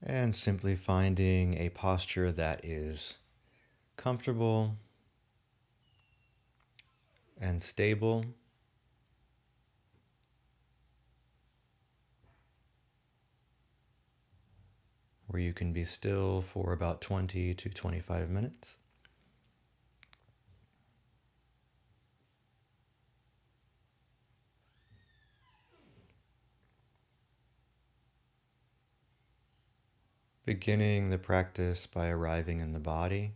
And simply finding a posture that is comfortable and stable, where you can be still for about 20 to 25 minutes. Beginning the practice by arriving in the body.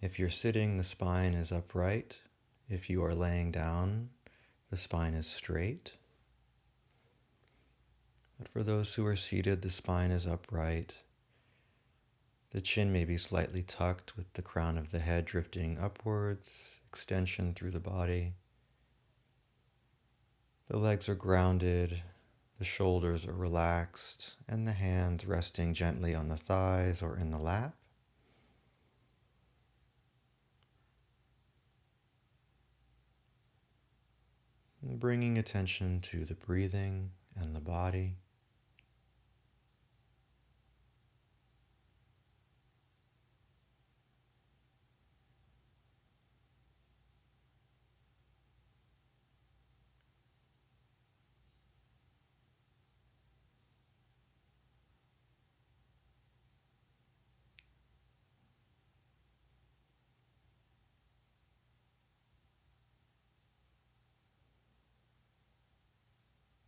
If you're sitting, the spine is upright. If you are laying down, the spine is straight. But for those who are seated, the spine is upright. The chin may be slightly tucked with the crown of the head drifting upwards, extension through the body. The legs are grounded, the shoulders are relaxed, and the hands resting gently on the thighs or in the lap. And bringing attention to the breathing and the body.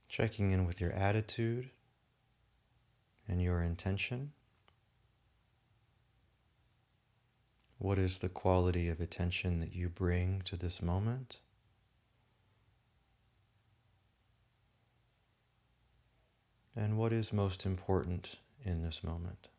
Checking in with your attitude and your intention. What is the quality of attention that you bring to this moment? And what is most important in this moment?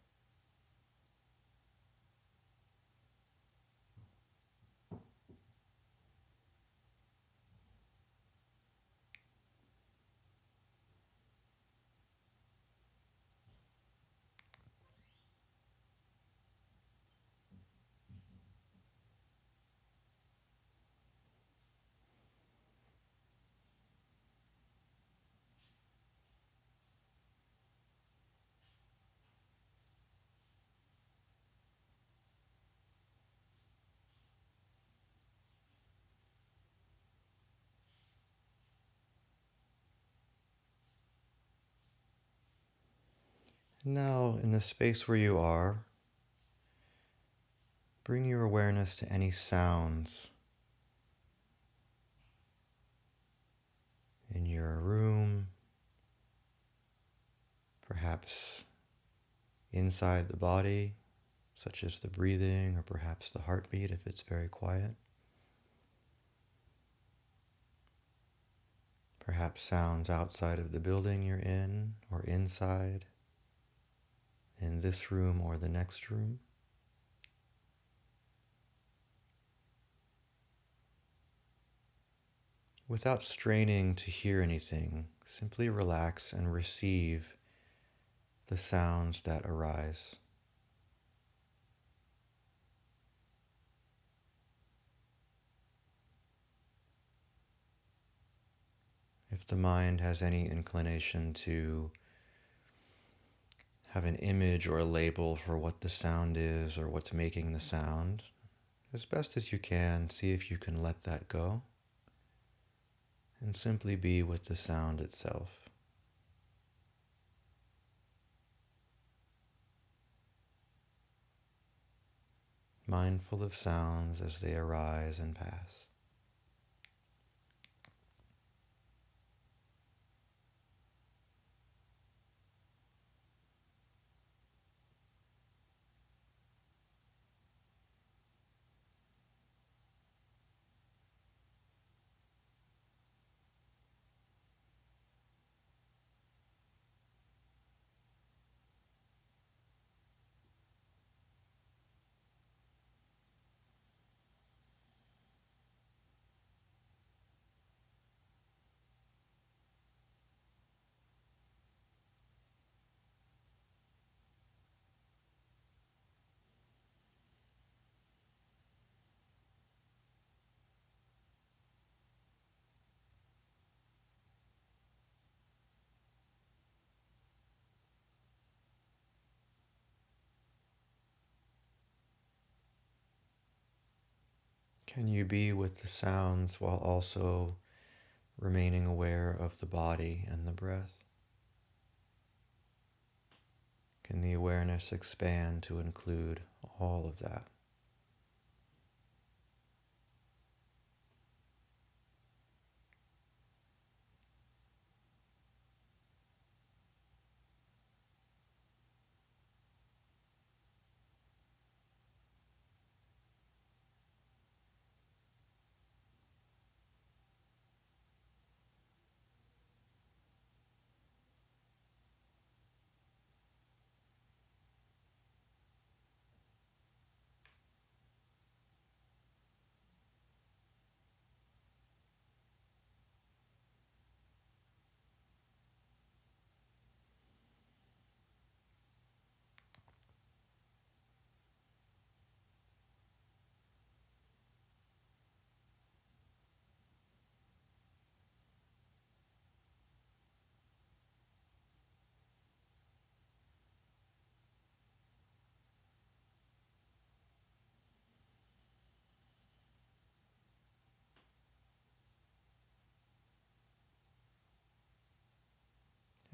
Now, in the space where you are, bring your awareness to any sounds in your room, perhaps inside the body, such as the breathing or perhaps the heartbeat if it's very quiet. Perhaps sounds outside of the building you're in or inside, in this room or the next room. Without straining to hear anything, simply relax and receive the sounds that arise. If the mind has any inclination to have an image or a label for what the sound is or what's making the sound, as best as you can, see if you can let that go and simply be with the sound itself. Mindful of sounds as they arise and pass. Can you be with the sounds while also remaining aware of the body and the breath? Can the awareness expand to include all of that?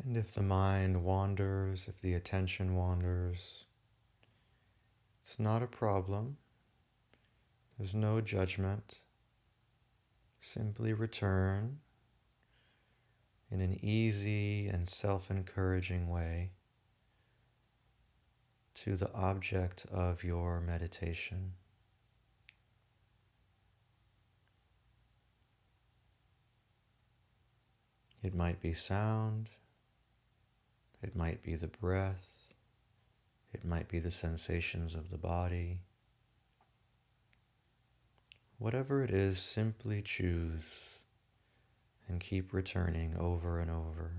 And if the mind wanders, if the attention wanders, it's not a problem. There's no judgment. Simply return in an easy and self-encouraging way to the object of your meditation. It might be sound, it might be the breath, it might be the sensations of the body. Whatever it is, simply choose and keep returning over and over.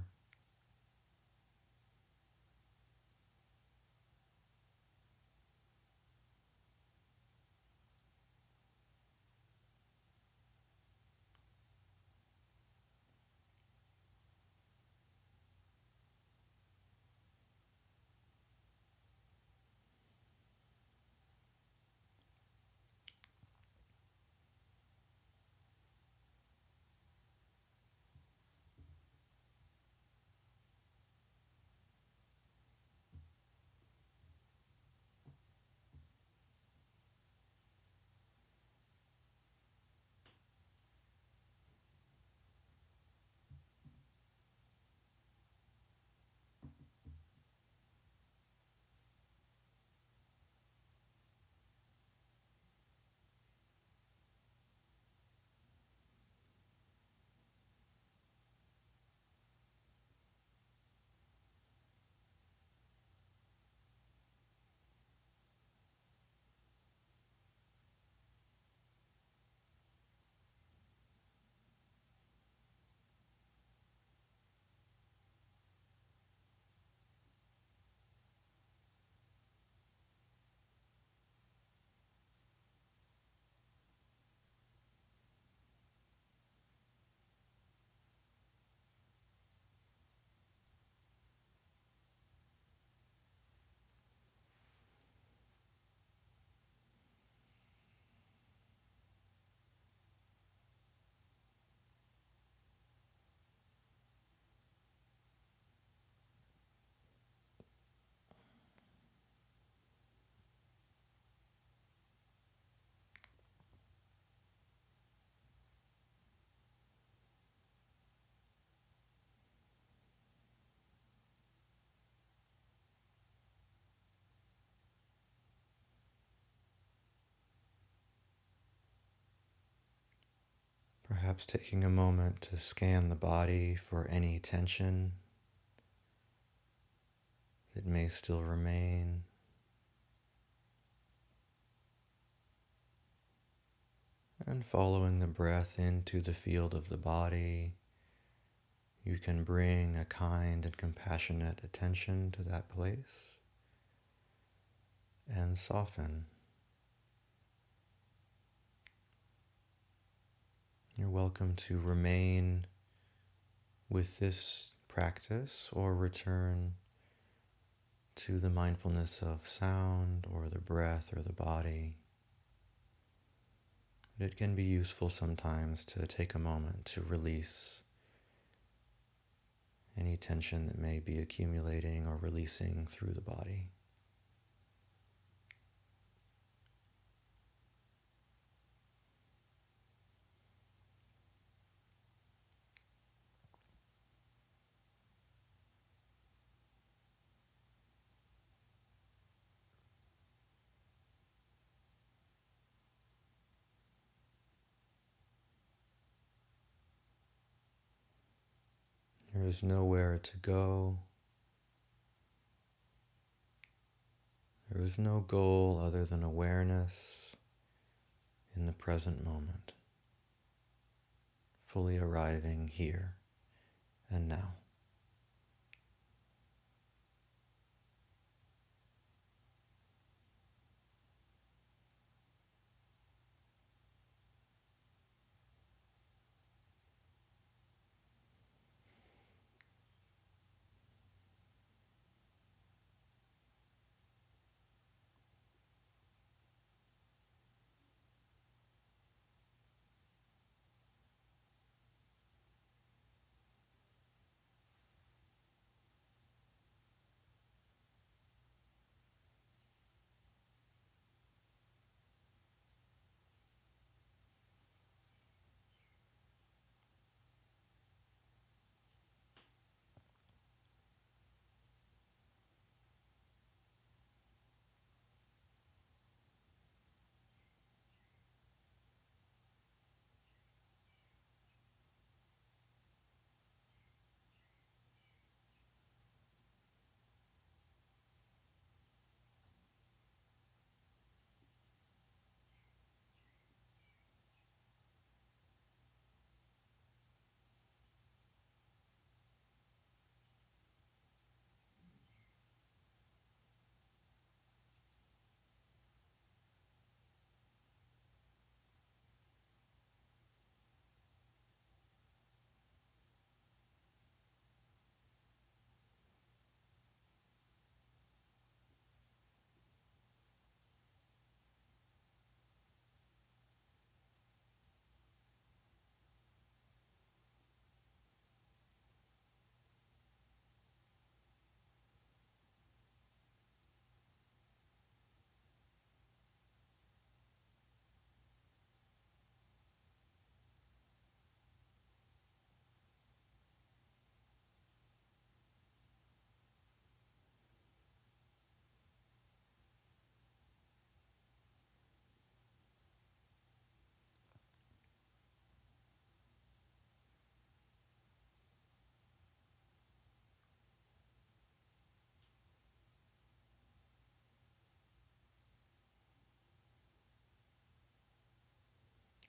Perhaps taking a moment to scan the body for any tension that may still remain. And following the breath into the field of the body, you can bring a kind and compassionate attention to that place and soften. You're welcome to remain with this practice or return to the mindfulness of sound or the breath or the body But it can be useful sometimes to take a moment to release any tension that may be accumulating or releasing through the body. There is nowhere to go. There is no goal other than awareness in the present moment, fully arriving here and now.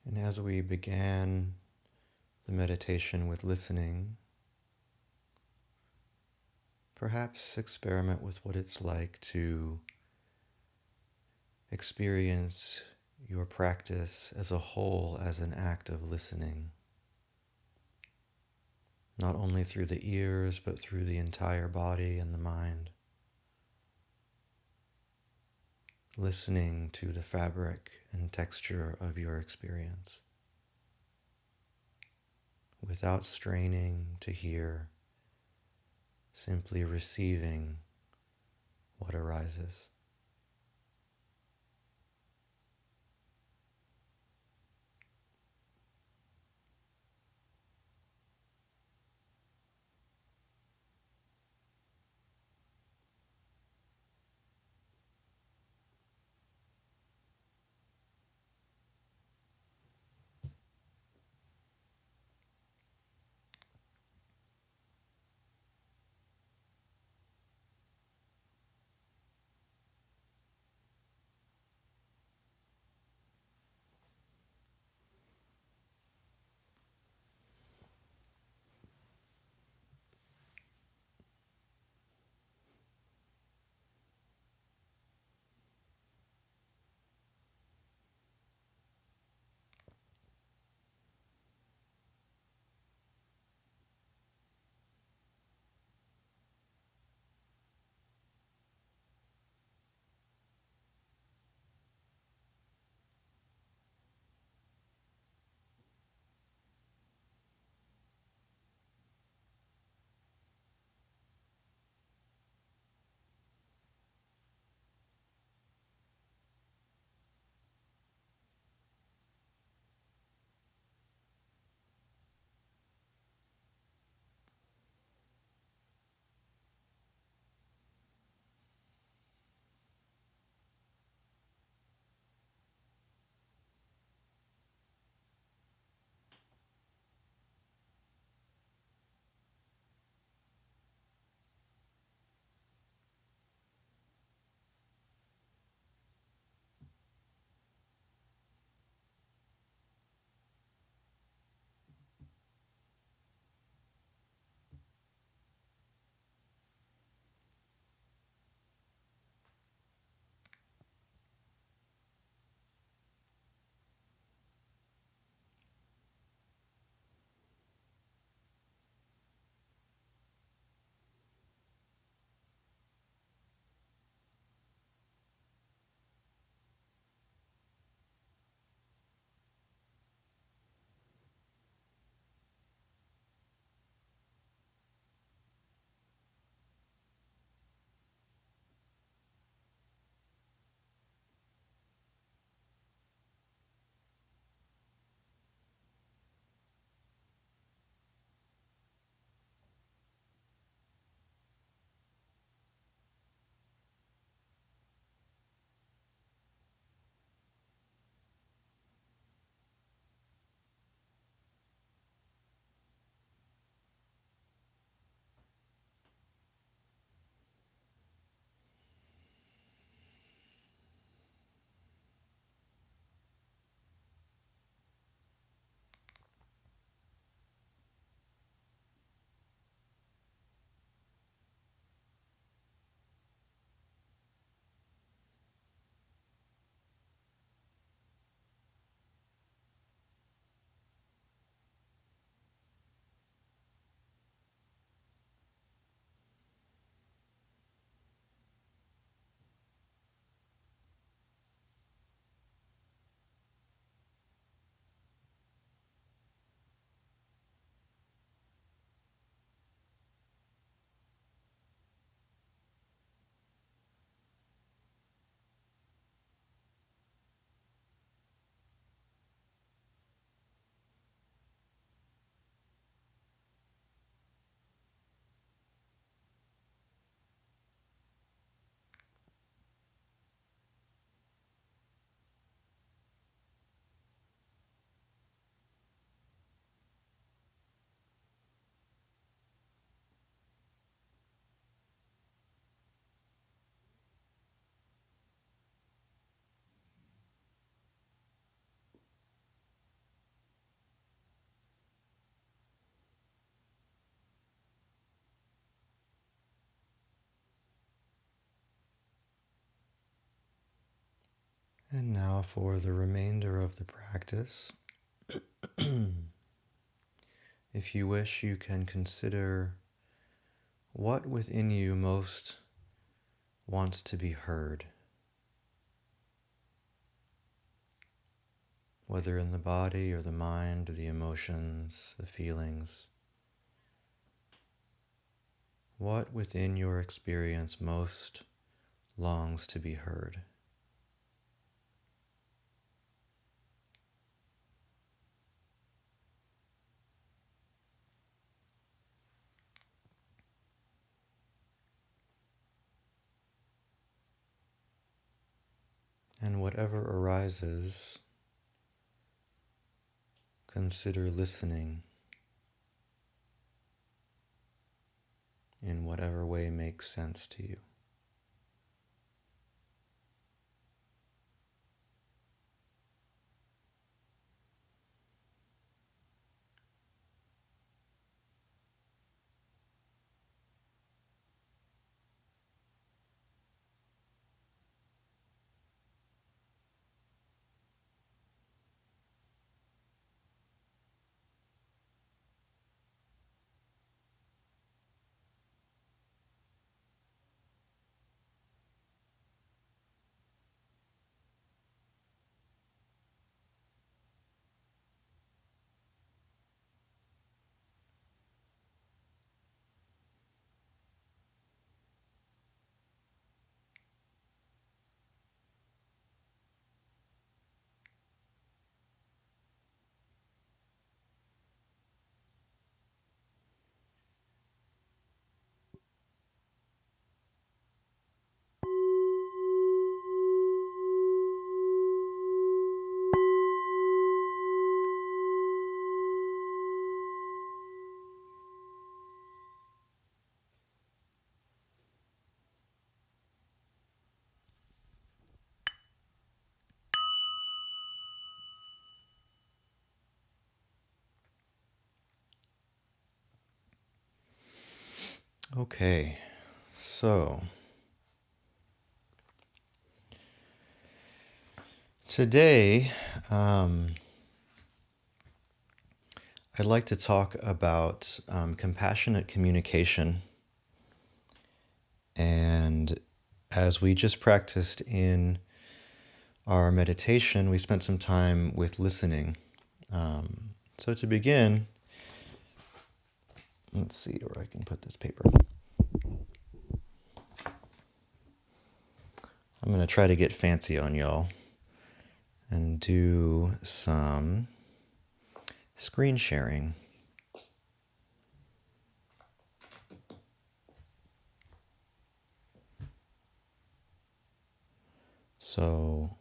And as we began the meditation with listening, perhaps experiment with what it's like to experience your practice as a whole as an act of listening, not only through the ears, but through the entire body and the mind. Listening to the fabric and texture of your experience, without straining to hear, simply receiving what arises. And now for the remainder of the practice, if you wish, you can consider what within you most wants to be heard, whether in the body or the mind or the emotions, the feelings. What within your experience most longs to be heard? And whatever arises, consider listening in whatever way makes sense to you. Okay, so today I'd like to talk about compassionate communication. And as we just practiced in our meditation, we spent some time with listening. So to begin, let's see where I can put this paper. I'm going to try to get fancy on y'all and do some screen sharing. So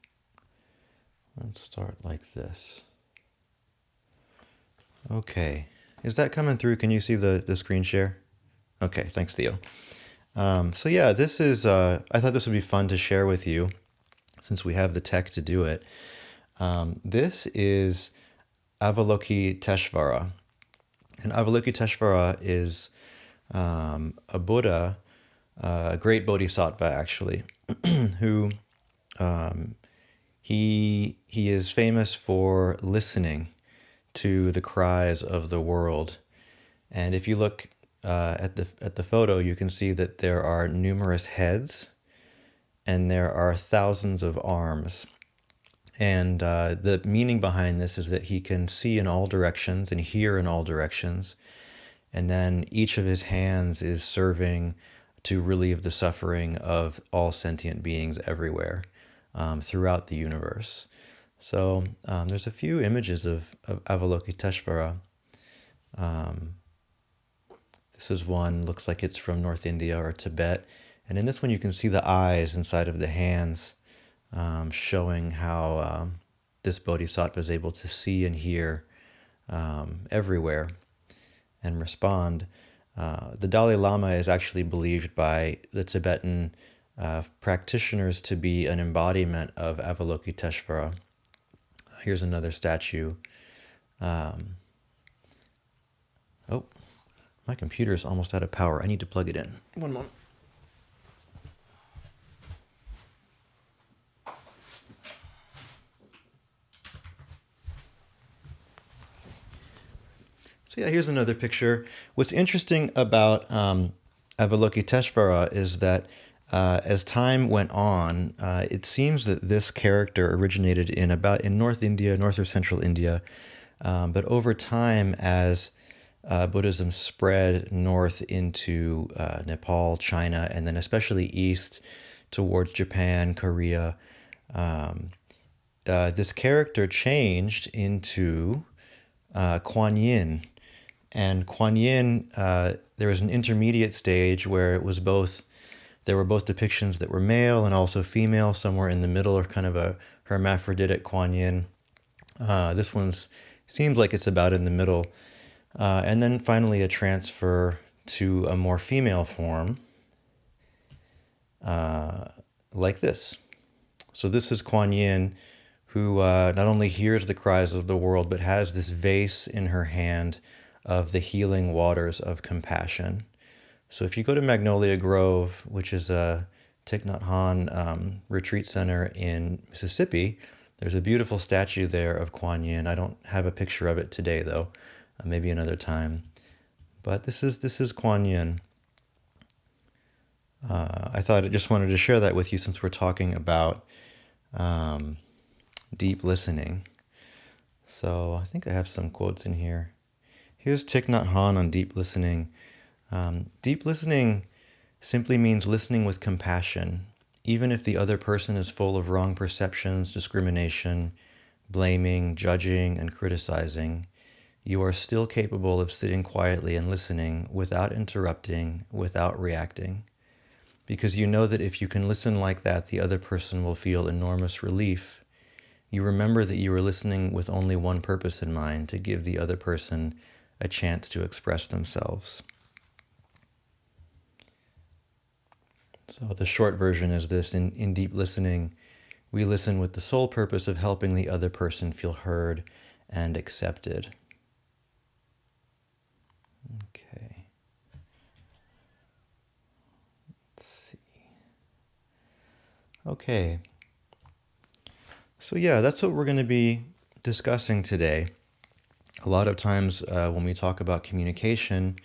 let's start like this. Okay, is that coming through? Can you see the screen share? Okay, thanks, Theo. So yeah, this is, I thought this would be fun to share with you since we have the tech to do it. This is Avalokiteshvara. And Avalokiteshvara is a Buddha, a great bodhisattva actually, who he is famous for listening to the cries of the world. And if you look at the photo, you can see that there are numerous heads and there are thousands of arms. And the meaning behind this is that he can see in all directions and hear in all directions. And then each of his hands is serving to relieve the suffering of all sentient beings everywhere throughout the universe. So there's a few images of Avalokiteshvara. This is one, looks like it's from North India or Tibet. And in this one, you can see the eyes inside of the hands, showing how this bodhisattva is able to see and hear everywhere and respond. The Dalai Lama is actually believed by the Tibetan practitioners to be an embodiment of Avalokiteshvara. Here's another statue. Oh, my computer's almost out of power. I need to plug it in. One moment. So yeah, here's another picture. What's interesting about Avalokiteshvara is that as time went on, it seems that this character originated in North India, North or Central India, but over time, as Buddhism spread north into Nepal, China, and then especially east towards Japan, Korea, this character changed into Kuan Yin. And Kuan Yin, there was an intermediate stage where there were both depictions that were male and also female, somewhere in the middle, or kind of a hermaphroditic Kuan Yin. This one's seems like it's about in the middle. And then finally a transfer to a more female form, like this. So this is Kuan Yin, who not only hears the cries of the world, but has this vase in her hand of the healing waters of compassion. So if you go to Magnolia Grove, which is a Thich Nhat Hanh retreat center in Mississippi, there's a beautiful statue there of Kuan Yin. I don't have a picture of it today, though. Maybe another time. But this is Kuan Yin. I thought I just wanted to share that with you since we're talking about deep listening. So I think I have some quotes in here. Here's Thich Nhat Hanh on deep listening. Deep listening simply means listening with compassion, even if the other person is full of wrong perceptions, discrimination, blaming, judging, and criticizing. You are still capable of sitting quietly and listening without interrupting, without reacting. Because you know that if you can listen like that, the other person will feel enormous relief. You remember that you are listening with only one purpose in mind, to give the other person a chance to express themselves. So the short version is this: in deep listening, we listen with the sole purpose of helping the other person feel heard and accepted. Okay. Let's see. Okay. So yeah, that's what we're going to be discussing today. A lot of times when we talk about communication,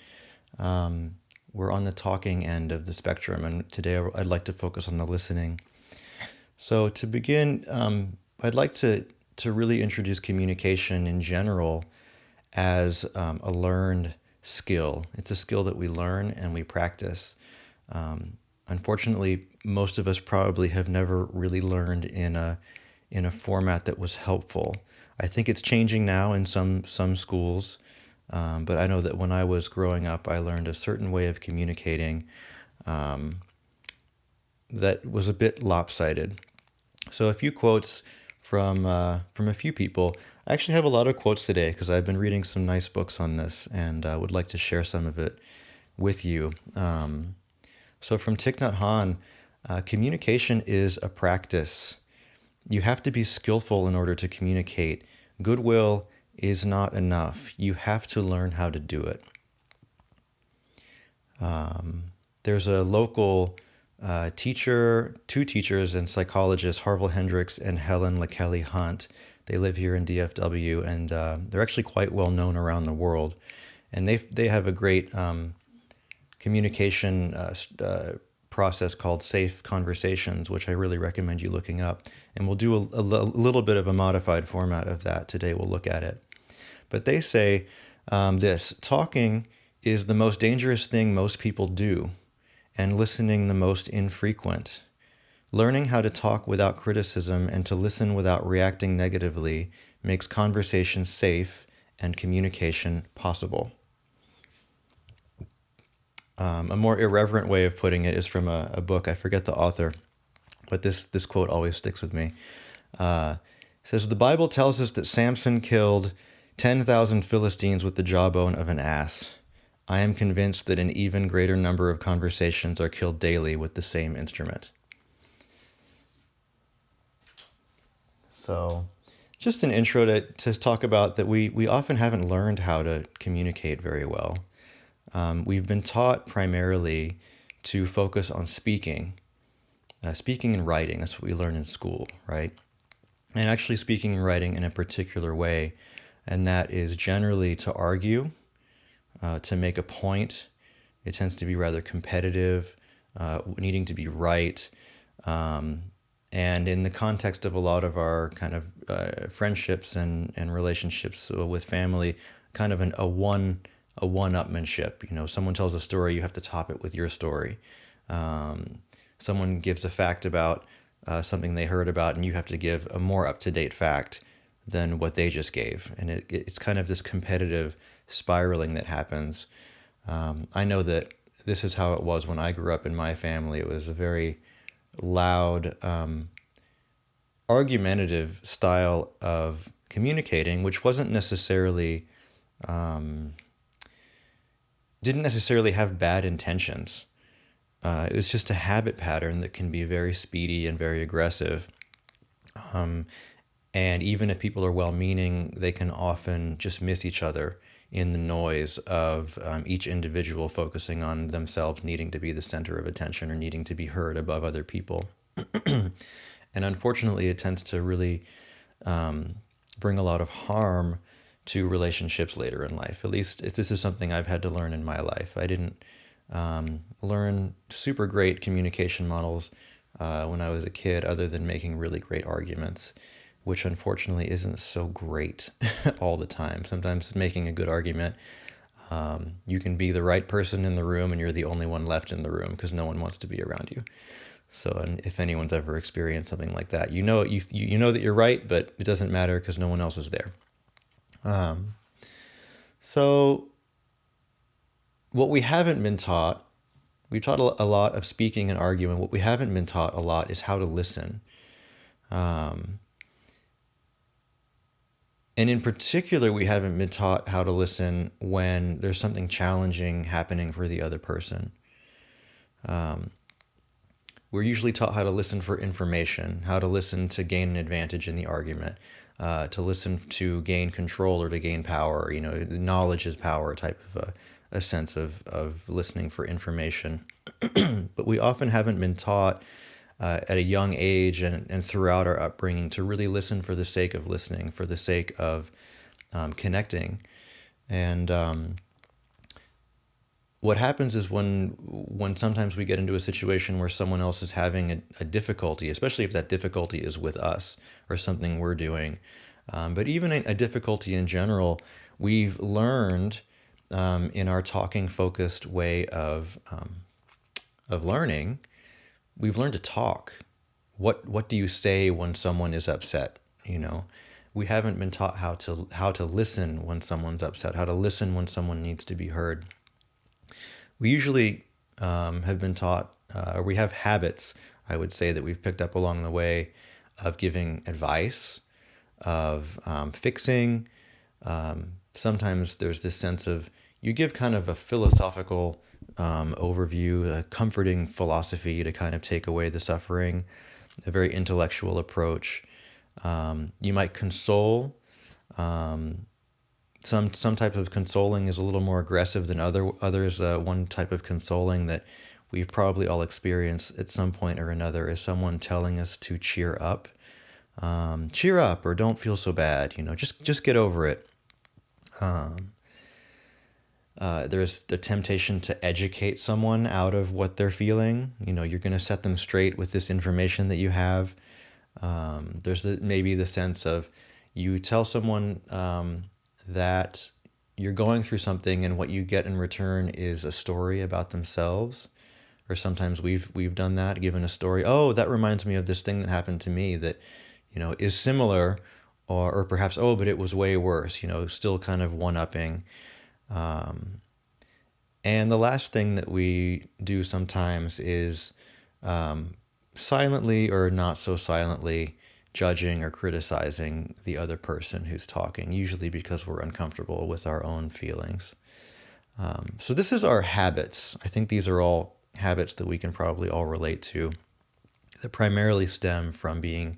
we're on the talking end of the spectrum, and today I'd like to focus on the listening. So to begin, I'd like to really introduce communication in general as a learned skill. It's a skill that we learn and we practice. Unfortunately, most of us probably have never really learned in a format that was helpful. I think it's changing now in some schools, but I know that when I was growing up, I learned a certain way of communicating that was a bit lopsided. So a few quotes from a few people. I actually have a lot of quotes today because I've been reading some nice books on this, and would like to share some of it with you. So from Thich Nhat Hanh, communication is a practice. You have to be skillful in order to communicate. Goodwill is not enough. You have to learn how to do it. There's a local two teachers and psychologists, Harville Hendricks and Helen LaKelly Hunt. They live here in DFW, and they're actually quite well known around the world. And they have a great communication process called Safe Conversations, which I really recommend you looking up. And we'll do a little bit of a modified format of that today. We'll look at it. But they say this: talking is the most dangerous thing most people do, and listening the most infrequent. Learning how to talk without criticism and to listen without reacting negatively makes conversation safe and communication possible. A more irreverent way of putting it is from a book. I forget the author, but this quote always sticks with me. It says, "The Bible tells us that Samson killed 10,000 Philistines with the jawbone of an ass. I am convinced that an even greater number of conversations are killed daily with the same instrument." So just an intro to talk about that we often haven't learned how to communicate very well. We've been taught primarily to focus on speaking and writing. That's what we learn in school, right? And actually speaking and writing in a particular way, and that is generally to argue to make a point. It tends to be rather competitive, needing to be right. Um, and in the context of a lot of our kind of friendships and relationships with family, kind of a one-upmanship. You know, someone tells a story, you have to top it with your story. Someone gives a fact about something they heard about, and you have to give a more up-to-date fact than what they just gave. And it's kind of this competitive spiraling that happens. I know that this is how it was when I grew up in my family. It was a very loud, argumentative style of communicating, which wasn't necessarily, didn't necessarily have bad intentions. It was just a habit pattern that can be very speedy and very aggressive. And even if people are well-meaning, they can often just miss each other in the noise of each individual focusing on themselves needing to be the center of attention or needing to be heard above other people. And unfortunately, it tends to really bring a lot of harm to relationships later in life. At least if this is something I've had to learn in my life. I didn't learn super great communication models when I was a kid, other than making really great arguments, which unfortunately isn't so great all the time. Sometimes making a good argument, you can be the right person in the room and you're the only one left in the room because no one wants to be around you. So, and if anyone's ever experienced something like that, you know you know that you're right, but it doesn't matter because no one else is there. So what we haven't been taught, we've taught a lot of speaking and arguing. What we haven't been taught a lot is how to listen. And in particular, we haven't been taught how to listen when there's something challenging happening for the other person. We're usually taught how to listen for information, how to listen to gain an advantage in the argument, to listen to gain control or to gain power. You know, knowledge is power type of a sense of listening for information. But we often haven't been taught at a young age and throughout our upbringing to really listen for the sake of listening, for the sake of connecting. And what happens is when sometimes we get into a situation where someone else is having a difficulty, especially if that difficulty is with us or something we're doing, but even a difficulty in general, we've learned in our talking focused way of learning, we've learned to talk. What do you say when someone is upset? You know, we haven't been taught how to listen when someone's upset, how to listen when someone needs to be heard. We usually have been taught, or we have habits, I would say, that we've picked up along the way of giving advice, of fixing. Sometimes there's this sense of you give kind of a philosophical overview, a comforting philosophy to kind of take away the suffering, a very intellectual approach. You might console. Some type of consoling is a little more aggressive than others. One type of consoling that we've probably all experienced at some point or another is someone telling us to cheer up, or don't feel so bad. You know, just get over it. There's the temptation to educate someone out of what they're feeling. You know, you're going to set them straight with this information that you have. There's maybe the sense of you tell someone that you're going through something, and what you get in return is a story about themselves. Or sometimes we've done that, given a story. Oh, that reminds me of this thing that happened to me that, you know, is similar, or perhaps, oh, but it was way worse. You know, still kind of one-upping. And the last thing that we do sometimes is silently or not so silently judging or criticizing the other person who's talking, usually because we're uncomfortable with our own feelings. So this is our habits. I think these are all habits that we can probably all relate to, that primarily stem from being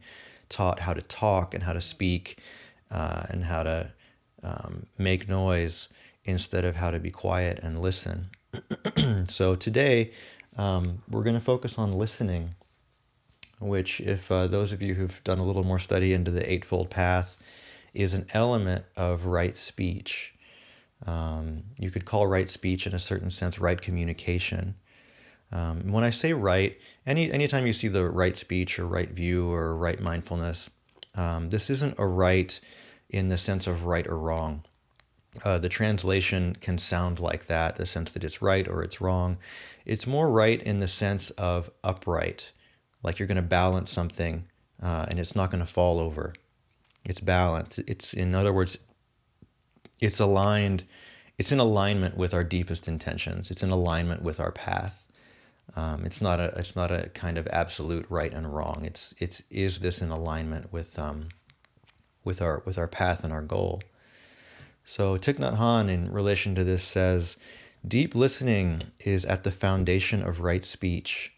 taught how to talk and how to speak and how to make noise instead of how to be quiet and listen. So today we're going to focus on listening, which, if those of you who've done a little more study into the Eightfold Path, is an element of right speech. You could call right speech, in a certain sense, right communication. When I say right, anytime you see the right speech or right view or right mindfulness, this isn't a right in the sense of right or wrong. The translation can sound like that, the sense that it's right or it's wrong. It's more right in the sense of upright, like you're going to balance something and it's not going to fall over. It's balanced. It's, in other words, it's aligned. It's in alignment with our deepest intentions. It's in alignment with our path. It's not a kind of absolute right and wrong. It's is this in alignment with our path and our goal. So Thich Nhat Hanh, in relation to this, says, deep listening is at the foundation of right speech.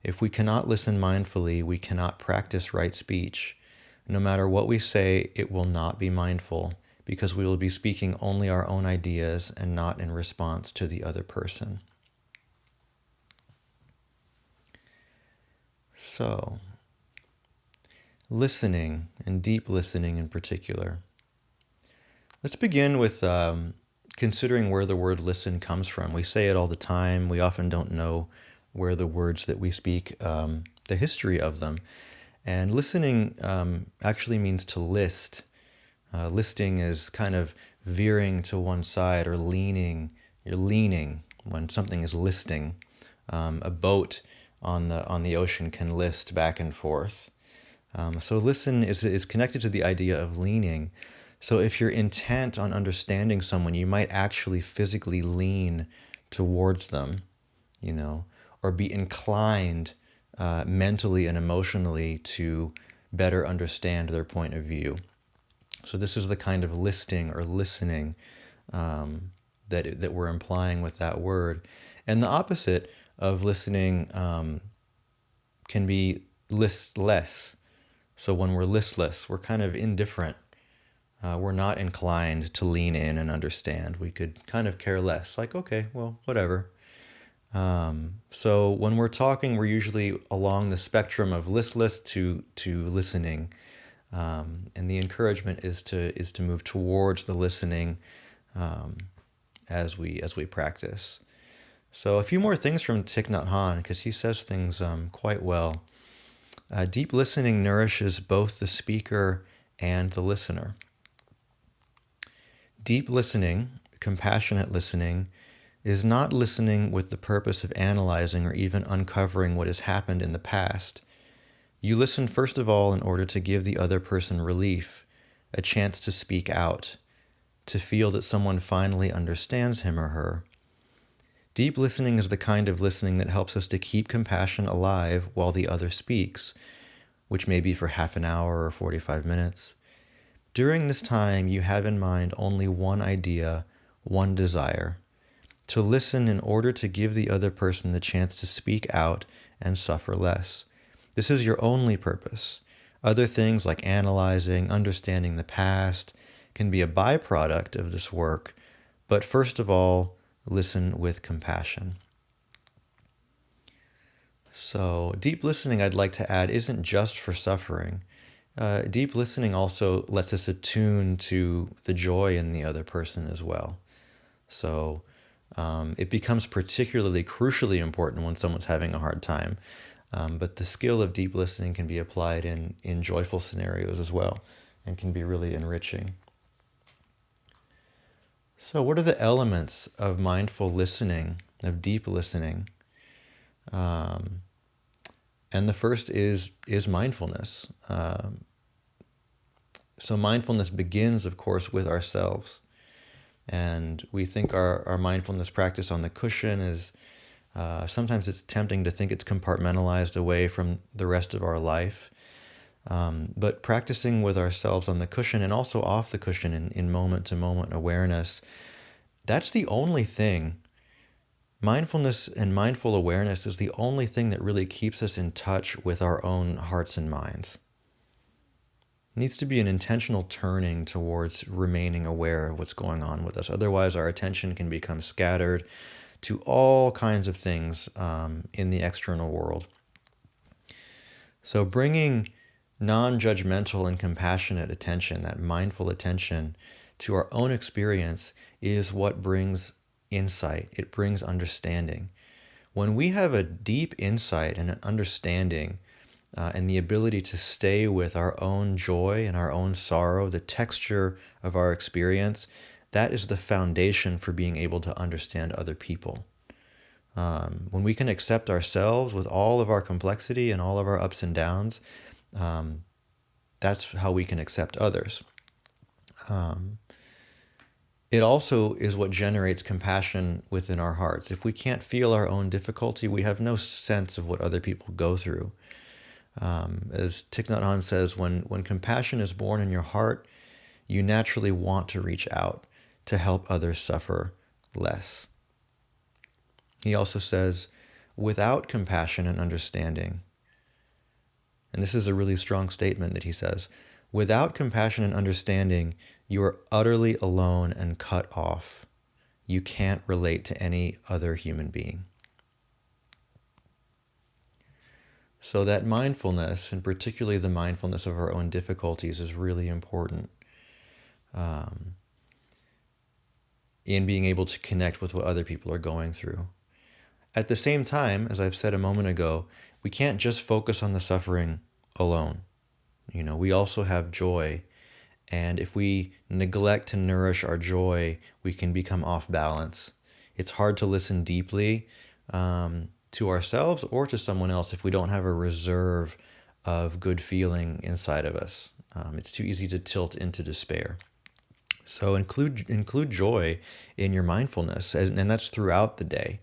If we cannot listen mindfully, we cannot practice right speech. No matter what we say, it will not be mindful, because we will be speaking only our own ideas and not in response to the other person. So, listening, and deep listening in particular. Let's begin with considering where the word listen comes from. We say it all the time. We often don't know where the words that we speak, the history of them. And listening actually means to list. Listing is kind of veering to one side or leaning. You're leaning when something is listing. A boat on the ocean can list back and forth. So listen is connected to the idea of leaning. So if you're intent on understanding someone, you might actually physically lean towards them, or be inclined mentally and emotionally to better understand their point of view. So this is the kind of listing or listening that we're implying with that word. And the opposite of listening can be listless. So when we're listless, we're kind of indifferent. We're not inclined to lean in and understand. We could kind of care less, like, okay, well, whatever. So when we're talking, we're usually along the spectrum of listless to listening. And the encouragement is to move towards the listening as we practice. So a few more things from Thich Nhat Hanh, because he says things quite well. Deep listening nourishes both the speaker and the listener. Deep listening, compassionate listening, is not listening with the purpose of analyzing or even uncovering what has happened in the past. You listen first of all in order to give the other person relief, a chance to speak out, to feel that someone finally understands him or her. Deep listening is the kind of listening that helps us to keep compassion alive while the other speaks, which may be for half an hour or 45 minutes. During this time, you have in mind only one idea, one desire: to listen in order to give the other person the chance to speak out and suffer less. This is your only purpose. Other things like analyzing, understanding the past can be a byproduct of this work, but first of all, listen with compassion. So, deep listening, I'd like to add, isn't just for suffering. Deep listening also lets us attune to the joy in the other person as well. So it becomes particularly crucially important when someone's having a hard time. But the skill of deep listening can be applied in joyful scenarios as well, and can be really enriching. So what are the elements of mindful listening, of deep listening? And the first is mindfulness. So mindfulness begins, of course, with ourselves. And we think our mindfulness practice on the cushion is, sometimes it's tempting to think it's compartmentalized away from the rest of our life. But practicing with ourselves on the cushion and also off the cushion in moment-to-moment awareness, that's the only thing. Mindfulness and mindful awareness is the only thing that really keeps us in touch with our own hearts and minds. It needs to be an intentional turning towards remaining aware of what's going on with us. Otherwise, our attention can become scattered to all kinds of things in the external world. So bringing non-judgmental and compassionate attention, that mindful attention, to our own experience is what brings insight. It brings understanding. When we have a deep insight and an understanding and the ability to stay with our own joy and our own sorrow, the texture of our experience, that is the foundation for being able to understand other people. When we can accept ourselves with all of our complexity and all of our ups and downs, that's how we can accept others. It also is what generates compassion within our hearts. If we can't feel our own difficulty, we have no sense of what other people go through. As Thich Nhat Hanh says, when compassion is born in your heart, you naturally want to reach out to help others suffer less. He also says, without compassion and understanding, and this is a really strong statement that he says, without compassion and understanding, you are utterly alone and cut off. You can't relate to any other human being. So that mindfulness, and particularly the mindfulness of our own difficulties, is really important in being able to connect with what other people are going through. At the same time, as I've said a moment ago, we can't just focus on the suffering alone. We also have joy. And if we neglect to nourish our joy, we can become off balance. It's hard to listen deeply to ourselves or to someone else if we don't have a reserve of good feeling inside of us. It's too easy to tilt into despair. So include joy in your mindfulness, and that's throughout the day.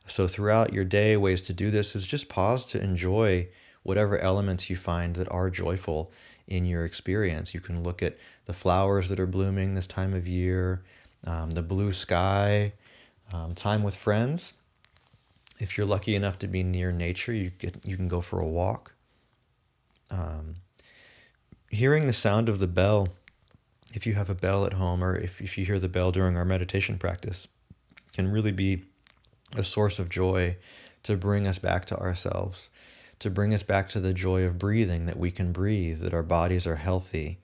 So throughout your day, ways to do this is just pause to enjoy whatever elements you find that are joyful in your experience. You can look at the flowers that are blooming this time of year, the blue sky, time with friends. If you're lucky enough to be near nature, you can go for a walk. Hearing the sound of the bell, if you have a bell at home, or if you hear the bell during our meditation practice, can really be a source of joy to bring us back to ourselves, to bring us back to the joy of breathing, that we can breathe, that our bodies are healthy,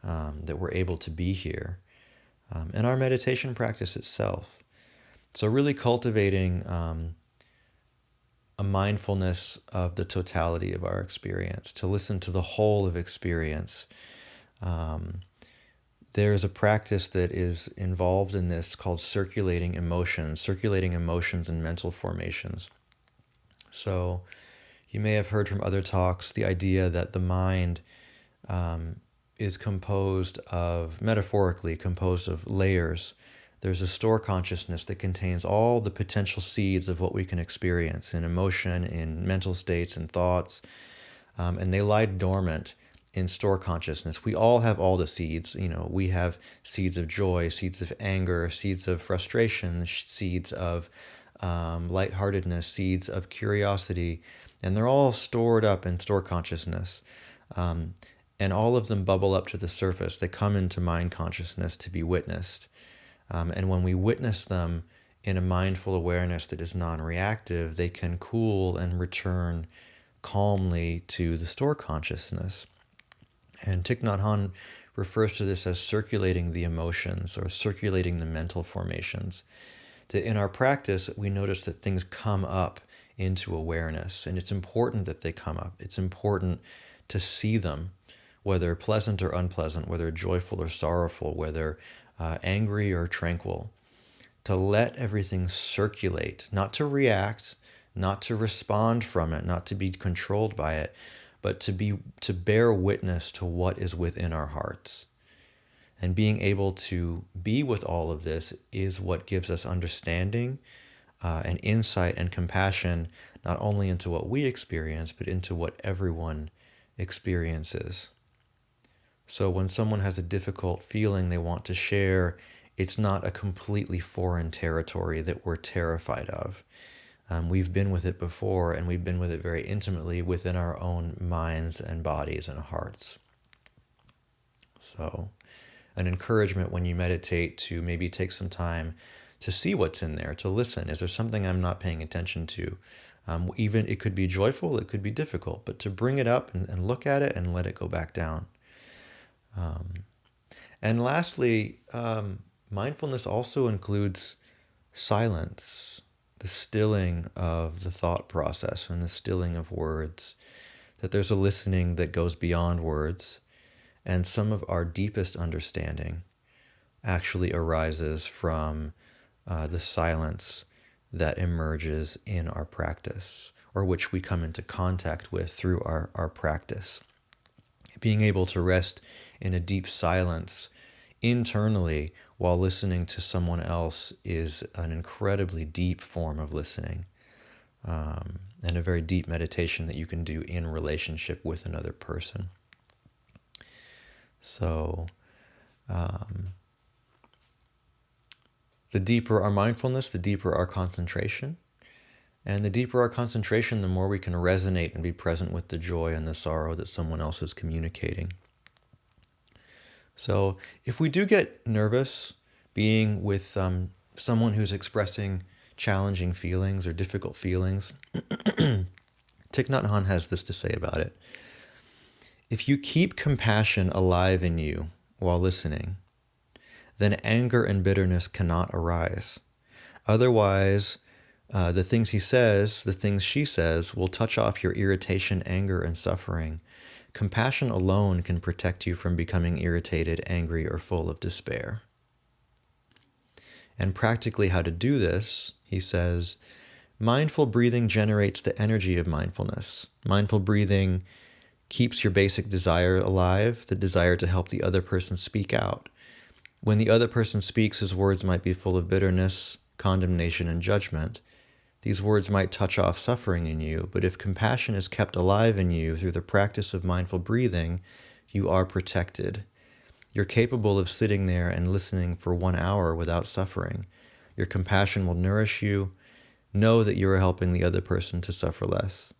that we're able to be here, and our meditation practice itself. So really cultivating a mindfulness of the totality of our experience, to listen to the whole of experience. There is a practice that is involved in this called circulating emotions and mental formations. So you may have heard from other talks the idea that the mind is metaphorically composed of layers. There's a store consciousness that contains all the potential seeds of what we can experience in emotion, in mental states and thoughts, and they lie dormant in store consciousness. We all have all the seeds. We have seeds of joy, seeds of anger, seeds of frustration, seeds of lightheartedness, seeds of curiosity, and they're all stored up in store consciousness. And all of them bubble up to the surface. They come into mind consciousness to be witnessed. And when we witness them in a mindful awareness that is non-reactive, they can cool and return calmly to the store consciousness. And Thich Nhat Hanh refers to this as circulating the emotions, or circulating the mental formations. That in our practice, we notice that things come up into awareness, and it's important that they come up. It's important to see them, whether pleasant or unpleasant, whether joyful or sorrowful, whether angry or tranquil. To let everything circulate, not to react, not to respond from it, not to be controlled by it, but to bear witness to what is within our hearts. And being able to be with all of this is what gives us understanding and insight and compassion, not only into what we experience, but into what everyone experiences. So when someone has a difficult feeling they want to share, it's not a completely foreign territory that we're terrified of. We've been with it before, and we've been with it very intimately within our own minds and bodies and hearts. So an encouragement when you meditate to maybe take some time to see what's in there, to listen. Is there something I'm not paying attention to? Even it could be joyful, it could be difficult, but to bring it up and look at it and let it go back down. And lastly, mindfulness also includes silence, the stilling of the thought process and the stilling of words, that there's a listening that goes beyond words. And some of our deepest understanding actually arises from the silence that emerges in our practice, or which we come into contact with through our practice. Being able to rest in a deep silence internally while listening to someone else is an incredibly deep form of listening, and a very deep meditation that you can do in relationship with another person. So, the deeper our mindfulness, the deeper our concentration. And the deeper our concentration, the more we can resonate and be present with the joy and the sorrow that someone else is communicating. So if we do get nervous being with someone who's expressing challenging feelings or difficult feelings, Thich Nhat Hanh has this to say about it. If you keep compassion alive in you while listening, then anger and bitterness cannot arise. Otherwise, the things he says, the things she says, will touch off your irritation, anger, and suffering. Compassion alone can protect you from becoming irritated, angry, or full of despair. And practically how to do this, he says, mindful breathing generates the energy of mindfulness. Mindful breathing keeps your basic desire alive, the desire to help the other person speak out. When the other person speaks, his words might be full of bitterness, condemnation, and judgment. These words might touch off suffering in you, but if compassion is kept alive in you through the practice of mindful breathing, you are protected. You're capable of sitting there and listening for 1 hour without suffering. Your compassion will nourish you. Know that you are helping the other person to suffer less.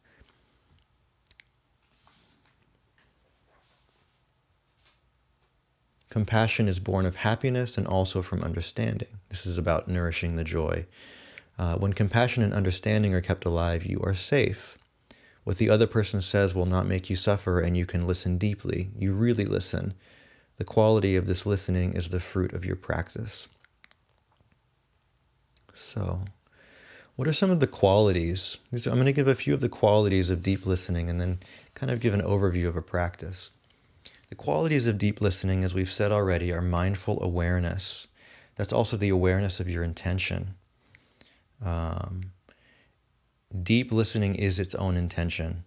Compassion is born of happiness and also from understanding. This is about nourishing the joy. When compassion and understanding are kept alive, you are safe. What the other person says will not make you suffer, and you can listen deeply. You really listen. The quality of this listening is the fruit of your practice. So, what are some of the qualities? I'm going to give a few of the qualities of deep listening and then kind of give an overview of a practice. The qualities of deep listening, as we've said already, are mindful awareness. That's also the awareness of your intention. Deep listening is its own intention.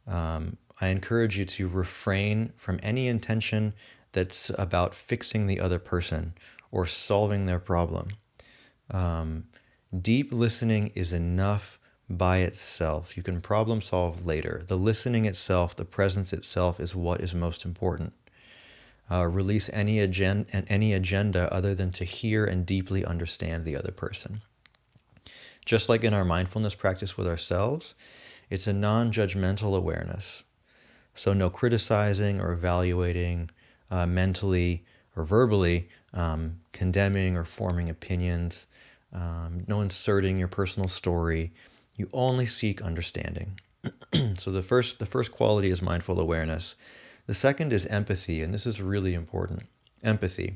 I encourage you to refrain from any intention that's about fixing the other person or solving their problem. Deep listening is enough by itself. You can problem solve later. The listening itself, the presence itself, is what is most important. Release any agenda other than to hear and deeply understand the other person. Just like in our mindfulness practice with ourselves, it's a non-judgmental awareness. So no criticizing or evaluating mentally or verbally, condemning or forming opinions, no inserting your personal story. You only seek understanding. So the first quality is mindful awareness. The second is empathy, and this is really important. Empathy.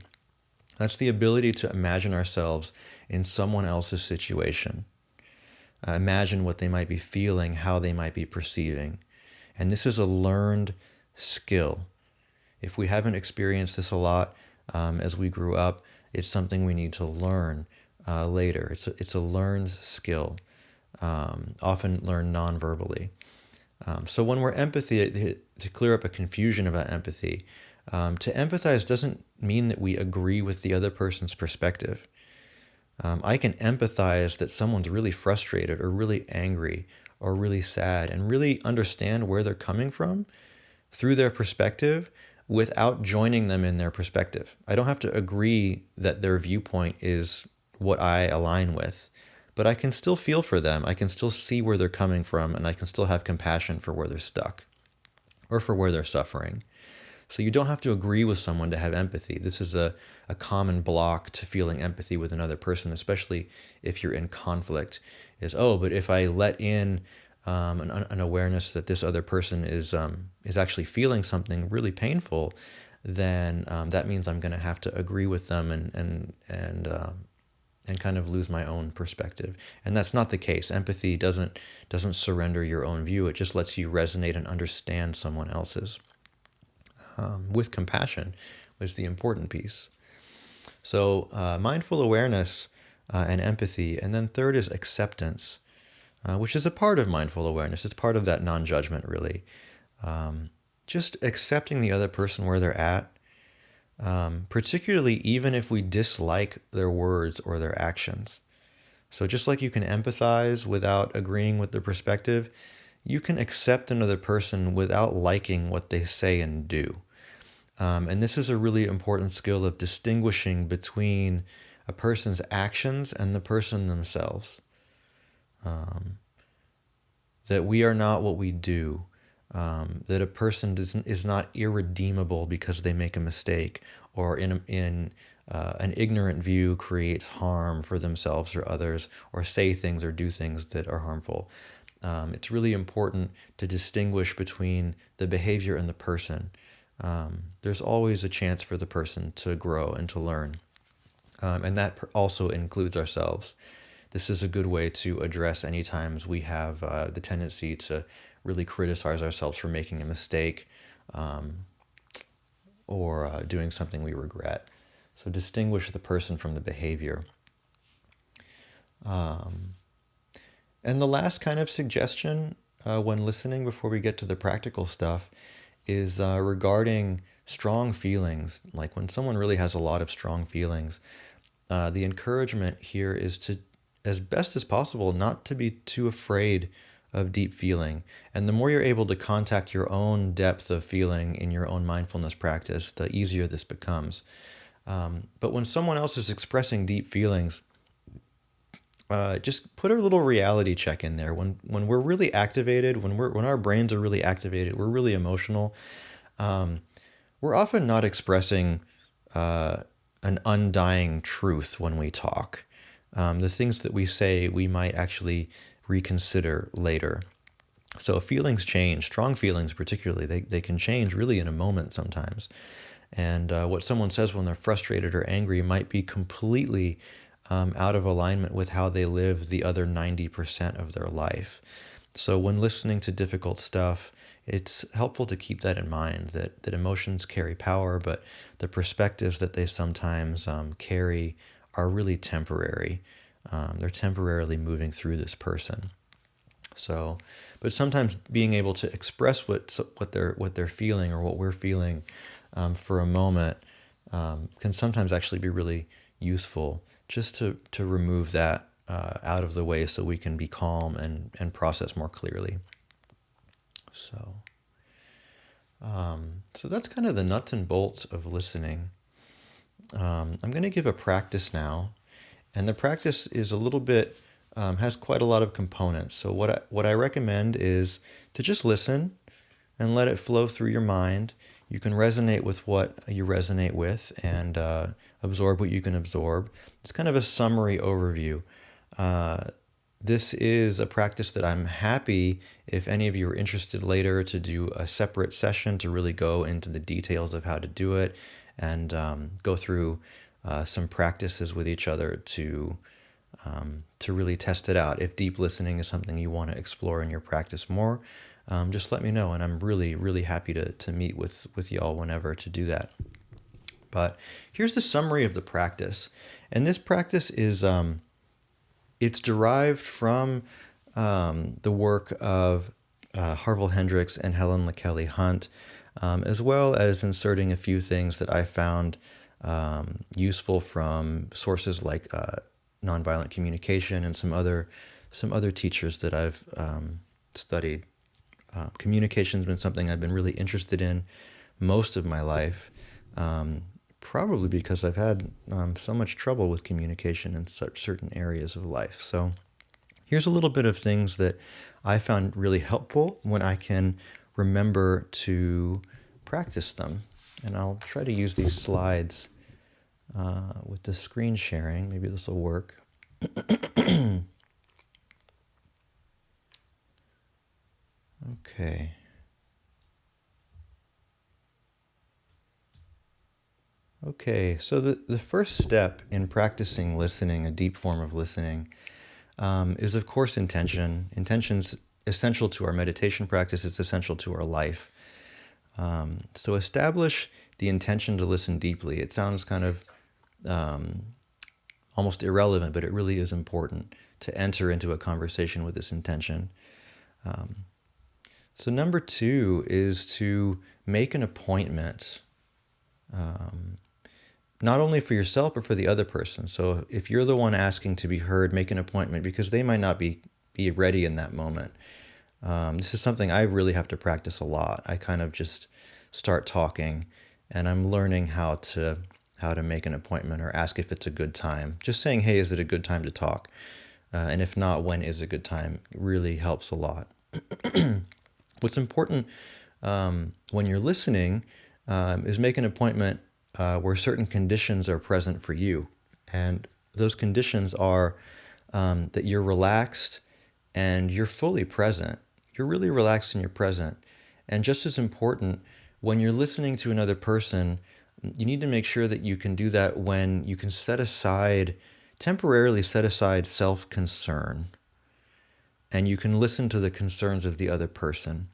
That's the ability to imagine ourselves in someone else's situation. Imagine what they might be feeling, how they might be perceiving. And this is a learned skill. If we haven't experienced this a lot as we grew up, it's something we need to learn later. It's a learned skill, often learned non-verbally. So when we're empathy, to clear up a confusion about empathy, to empathize doesn't mean that we agree with the other person's perspective. I can empathize that someone's really frustrated or really angry or really sad and really understand where they're coming from through their perspective without joining them in their perspective. I don't have to agree that their viewpoint is what I align with, but I can still feel for them. I can still see where they're coming from, and I can still have compassion for where they're stuck or for where they're suffering. So you don't have to agree with someone to have empathy. This is a common block to feeling empathy with another person, especially if you're in conflict, is, oh, but if I let in an awareness that this other person is actually feeling something really painful, then that means I'm going to have to agree with them and kind of lose my own perspective. And that's not the case. Empathy doesn't surrender your own view. It just lets you resonate and understand someone else's with compassion, which is the important piece. So mindful awareness and empathy. And then third is acceptance, which is a part of mindful awareness. It's part of that non-judgment, really. Just accepting the other person where they're at, particularly even if we dislike their words or their actions. So just like you can empathize without agreeing with the perspective, you can accept another person without liking what they say and do. And this is a really important skill of distinguishing between a person's actions and the person themselves. That we are not what we do. That a person is not irredeemable because they make a mistake, or in an ignorant view creates harm for themselves or others, or say things or do things that are harmful. It's really important to distinguish between the behavior and the person. There's always a chance for the person to grow and to learn. And that also includes ourselves. This is a good way to address any times we have the tendency to really criticize ourselves for making a mistake or doing something we regret. So distinguish the person from the behavior. And the last kind of suggestion when listening before we get to the practical stuff is regarding strong feelings. Like when someone really has a lot of strong feelings, the encouragement here is to, as best as possible, not to be too afraid of deep feeling. And the more you're able to contact your own depth of feeling in your own mindfulness practice, the easier this becomes. But when someone else is expressing deep feelings, just put a little reality check in there. When we're really activated, when our brains are really activated, we're really emotional. We're often not expressing an undying truth when we talk. The things that we say, we might actually reconsider later. So feelings change, strong feelings particularly, they can change really in a moment sometimes. And what someone says when they're frustrated or angry might be completely out of alignment with how they live the other 90% of their life. So when listening to difficult stuff, it's helpful to keep that in mind, that emotions carry power, but the perspectives that they sometimes carry are really temporary. They're temporarily moving through this person. So, but sometimes being able to express what they're feeling or what we're feeling for a moment can sometimes actually be really useful, just to remove that out of the way so we can be calm and process more clearly. So, so that's kind of the nuts and bolts of listening. I'm going to give a practice now, and the practice is a little bit has quite a lot of components. So what I recommend is to just listen and let it flow through your mind. You can resonate with what you resonate with and absorb what you can absorb. It's kind of a summary overview. This is a practice that I'm happy if any of you are interested later to do a separate session to really go into the details of how to do it and go through some practices with each other to really test it out. If deep listening is something you want to explore in your practice more, just let me know, and I'm really, really happy to meet with y'all whenever to do that. But here's the summary of the practice. And this practice is it's derived from the work of Harville Hendricks and Helen LaKelly Hunt, as well as inserting a few things that I found useful from sources like nonviolent communication and some other teachers that I've studied. Communication's been something I've been really interested in most of my life, probably because I've had so much trouble with communication in such certain areas of life. So here's a little bit of things that I found really helpful when I can remember to practice them. And I'll try to use these slides with the screen sharing. Maybe this will work. Okay. Okay, so the first step in practicing listening, a deep form of listening, is of course intention. Intention's essential to our meditation practice. It's essential to our life. So establish the intention to listen deeply. It sounds kind of almost irrelevant, but it really is important to enter into a conversation with this intention. So number two is to make an appointment, not only for yourself, but for the other person. So if you're the one asking to be heard, make an appointment because they might not be ready in that moment. This is something I really have to practice a lot. I kind of just start talking and I'm learning how to make an appointment or ask if it's a good time. Just saying, hey, is it a good time to talk? And if not, when is a good time? It really helps a lot. What's important when you're listening is make an appointment where certain conditions are present for you. And those conditions are that you're relaxed and you're fully present. You're really relaxed and you're present. And just as important, when you're listening to another person, you need to make sure that you can do that when you can temporarily set aside self-concern, and you can listen to the concerns of the other person.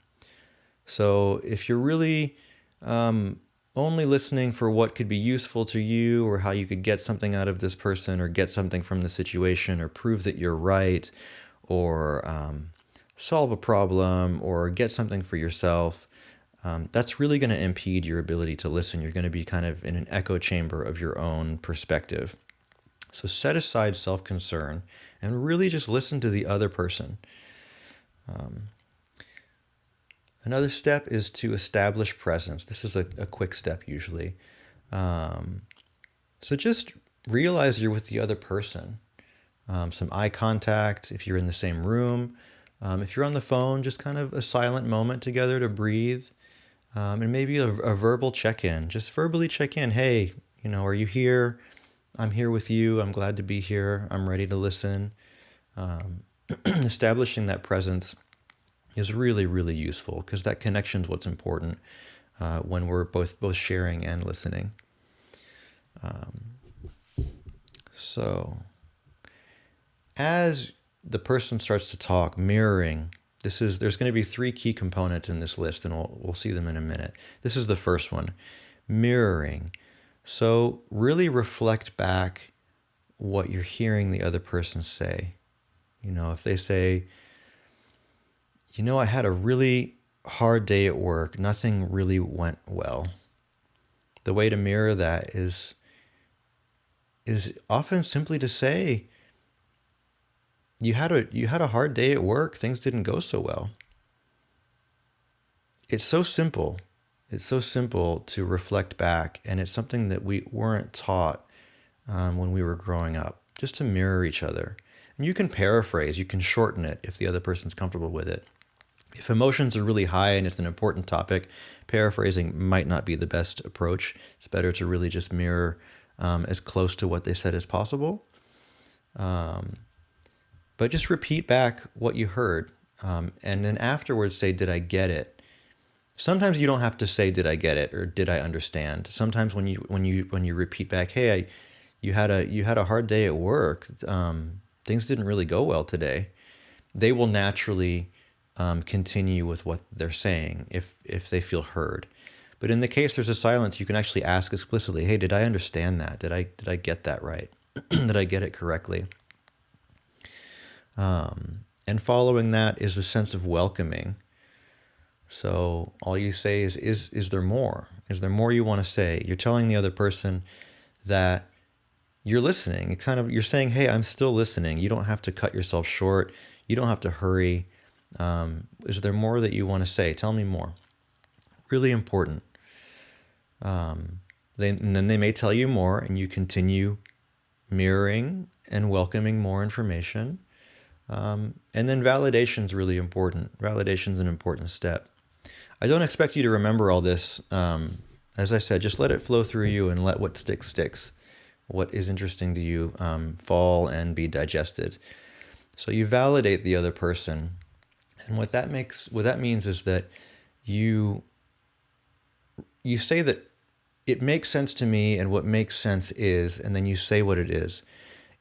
So if you're really only listening for what could be useful to you or how you could get something out of this person or get something from the situation or prove that you're right or solve a problem or get something for yourself, that's really going to impede your ability to listen. You're going to be kind of in an echo chamber of your own perspective. So set aside self-concern and really just listen to the other person. Another step is to establish presence. This is a quick step usually. So just realize you're with the other person. Some eye contact if you're in the same room. If you're on the phone, just kind of a silent moment together to breathe. And maybe a verbal check-in. Just verbally check in. Hey, are you here? I'm here with you. I'm glad to be here. I'm ready to listen. Establishing that presence is really, really useful because that connection is what's important when we're both sharing and listening. So as the person starts to talk, mirroring. There's going to be 3 key components in this list, and we'll see them in a minute. This is the first one, mirroring. So really reflect back what you're hearing the other person say. If they say, I had a really hard day at work, nothing really went well. The way to mirror that is often simply to say, you had a hard day at work, things didn't go so well. It's so simple. It's so simple to reflect back, and it's something that we weren't taught when we were growing up, just to mirror each other. And you can paraphrase, you can shorten it if the other person's comfortable with it. If emotions are really high and it's an important topic, paraphrasing might not be the best approach. It's better to really just mirror as close to what they said as possible. But just repeat back what you heard, and then afterwards say, did I get it? Sometimes you don't have to say, did I get it? Or did I understand? Sometimes when you repeat back, hey, you had a hard day at work. Things didn't really go well today. They will naturally continue with what they're saying if they feel heard. But in the case there's a silence, you can actually ask explicitly, hey, did I understand that? Did I get that right? Did I get it correctly? And following that is the sense of welcoming. So all you say is there more? Is there more you want to say? You're telling the other person that you're listening. You're saying, hey, I'm still listening. You don't have to cut yourself short. You don't have to hurry. Is there more that you want to say? Tell me more. Really important. And then they may tell you more, and you continue mirroring and welcoming more information. And then validation is really important. Validation is an important step. I don't expect you to remember all this. As I said, just let it flow through you and let what sticks. What is interesting to you fall and be digested. So you validate the other person. And what that means is that you say that it makes sense to me, and what makes sense is, and then you say what it is.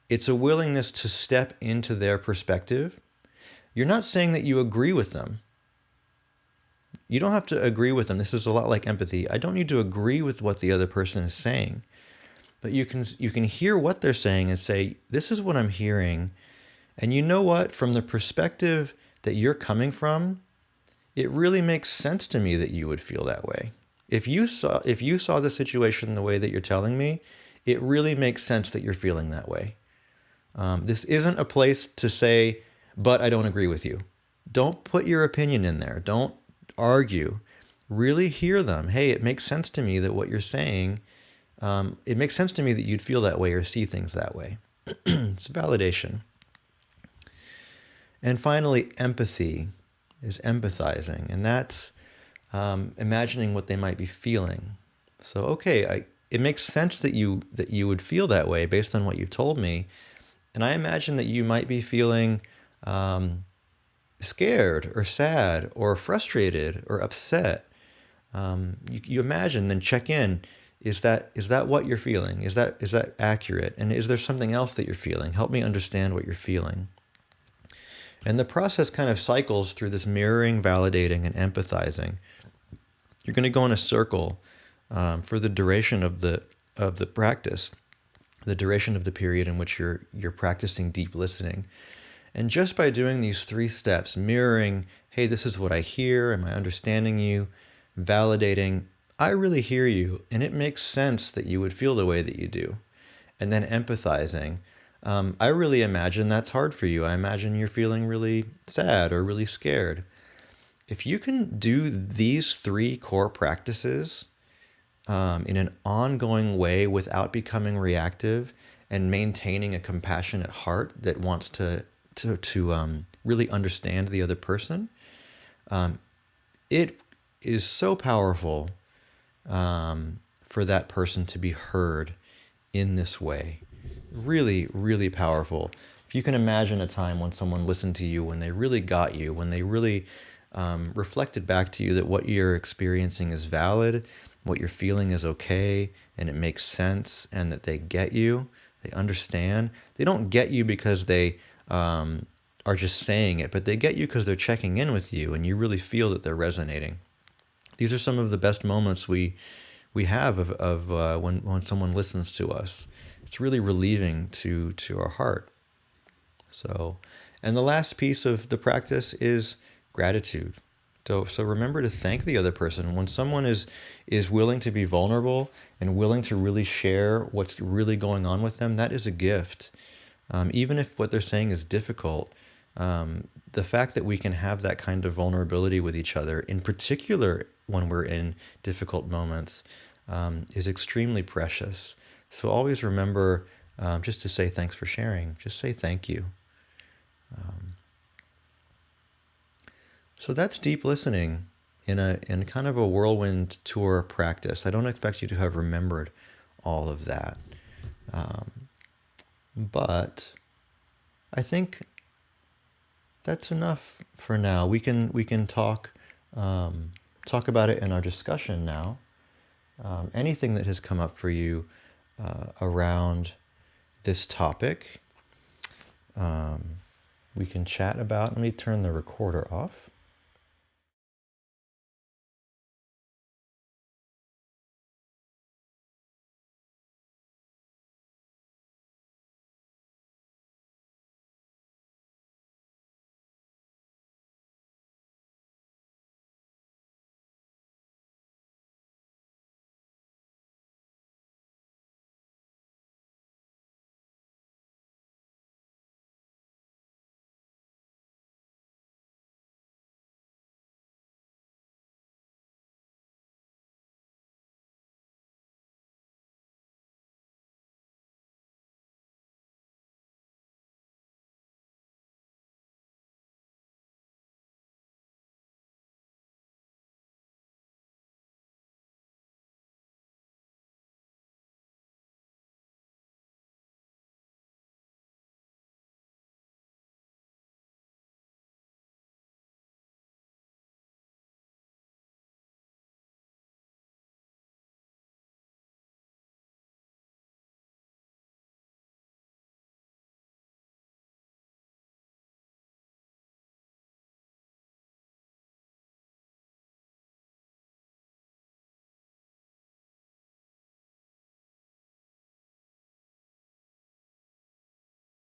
It's a willingness to step into their perspective. You're not saying that you agree with them. You don't have to agree with them. This is a lot like empathy. I don't need to agree with what the other person is saying, but you can hear what they're saying and say, this is what I'm hearing. And you know what? From the perspective that you're coming from, it really makes sense to me that you would feel that way. If you saw the situation the way that you're telling me, it really makes sense that you're feeling that way. This isn't a place to say, but I don't agree with you. Don't put your opinion in there. Don't argue. Really hear them. Hey, it makes sense to me that what you're saying, it makes sense to me that you'd feel that way or see things that way. It's validation. And finally, empathy is empathizing, and that's imagining what they might be feeling. So, okay, it makes sense that you would feel that way based on what you told me, and I imagine that you might be feeling scared or sad or frustrated or upset. You imagine, then check in. Is that what you're feeling? Is that accurate? And is there something else that you're feeling? Help me understand what you're feeling. And the process kind of cycles through this mirroring, validating, and empathizing. You're going to go in a circle for the duration of the practice, the duration of the period in which you're practicing deep listening. And just by doing these 3 steps, mirroring, hey, this is what I hear, am I understanding you? Validating, I really hear you, and it makes sense that you would feel the way that you do. And then empathizing, I really imagine that's hard for you. I imagine you're feeling really sad or really scared. If you can do these 3 core practices in an ongoing way without becoming reactive and maintaining a compassionate heart that wants to really understand the other person, it is so powerful for that person to be heard in this way. Really, really powerful. If you can imagine a time when someone listened to you, when they really got you, when they really reflected back to you that what you're experiencing is valid, what you're feeling is okay, and it makes sense, and that they get you, they understand. They don't get you because they are just saying it, but they get you because they're checking in with you, and you really feel that they're resonating. These are some of the best moments we have of when someone listens to us. It's really relieving to our heart. So, and the last piece of the practice is gratitude. So remember to thank the other person. When someone is willing to be vulnerable and willing to really share what's really going on with them, that is a gift. Even if what they're saying is difficult, the fact that we can have that kind of vulnerability with each other, in particular when we're in difficult moments, is extremely precious. So always remember just to say thanks for sharing. Just say thank you. So that's deep listening in kind of a whirlwind tour practice. I don't expect you to have remembered all of that, but I think that's enough for now. We can talk about it in our discussion now. Anything that has come up for you around this topic, we can chat about. Let me turn the recorder off.